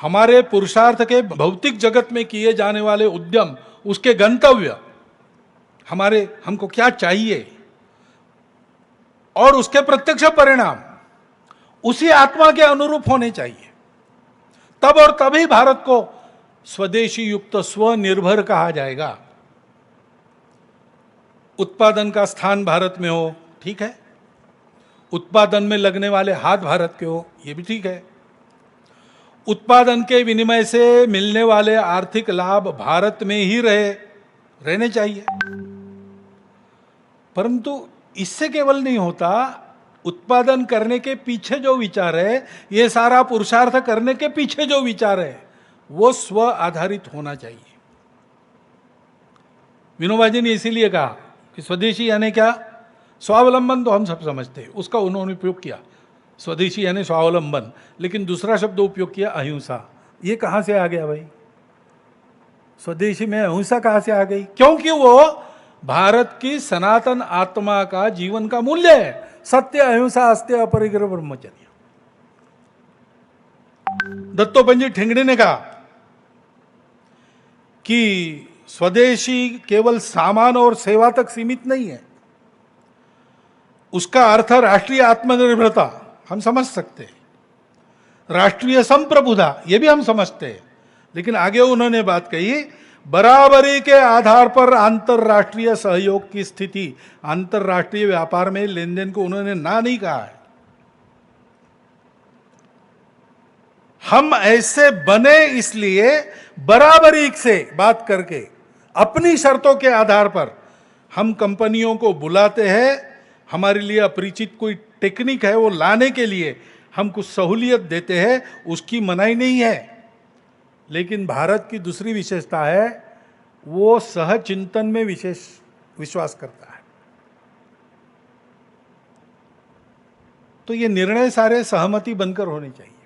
हमारे पुरुषार्थ के भौतिक जगत में किए जाने वाले उद्यम, उसके गंतव्य, हमको क्या चाहिए और उसके प्रत्यक्ष परिणाम उसी आत्मा के अनुरूप होने चाहिए। तब और तभी भारत को स्वदेशी युक्त स्वनिर्भर कहा जाएगा। उत्पादन का स्थान भारत में हो, ठीक है, उत्पादन में लगने वाले हाथ भारत के हो, यह भी ठीक है, उत्पादन के विनिमय से मिलने वाले आर्थिक लाभ भारत में ही रहने चाहिए। परंतु इससे केवल नहीं होता, उत्पादन करने के पीछे जो विचार है, ये सारा पुरुषार्थ करने के पीछे जो विचार है, वो स्व आधारित होना चाहिए। विनोबा जी ने इसीलिए कहा कि स्वदेशी यानी क्या? स्वावलंबन तो हम सब समझते हैं, उसका उन्होंने उपयोग किया, स्वदेशी यानी स्वावलंबन, लेकिन दूसरा शब्द उपयोग किया अहिंसा। ये कहां से आ गया भाई? स्वदेशी में अहिंसा कहां से आ गई? क्योंकि वो भारत की सनातन आत्मा का जीवन का मूल्य है, सत्य अहिंसा अस्त्य अपरिग्रह ब्रह्मचर्य। दत्तोपंत जी ठेंगड़ी ने कहा कि स्वदेशी केवल सामान और सेवा तक सीमित नहीं है, उसका अर्थ राष्ट्रीय आत्मनिर्भरता हम समझ सकते हैं, राष्ट्रीय संप्रभुता ये भी हम समझते हैं, लेकिन आगे उन्होंने बात कही, बराबरी के आधार पर अंतरराष्ट्रीय सहयोग की स्थिति, अंतरराष्ट्रीय व्यापार में लेन देन को उन्होंने ना नहीं कहा है। हम ऐसे बने इसलिए बराबरी से बात करके अपनी शर्तों के आधार पर हम कंपनियों को बुलाते हैं, हमारे लिए अपरिचित कोई टेक्निक है वो लाने के लिए हम कुछ सहूलियत देते हैं, उसकी मनाही नहीं है। लेकिन भारत की दूसरी विशेषता है, वो सहचिंतन में विशेष विश्वास करता है। तो ये निर्णय सारे सहमति बनकर होने चाहिए।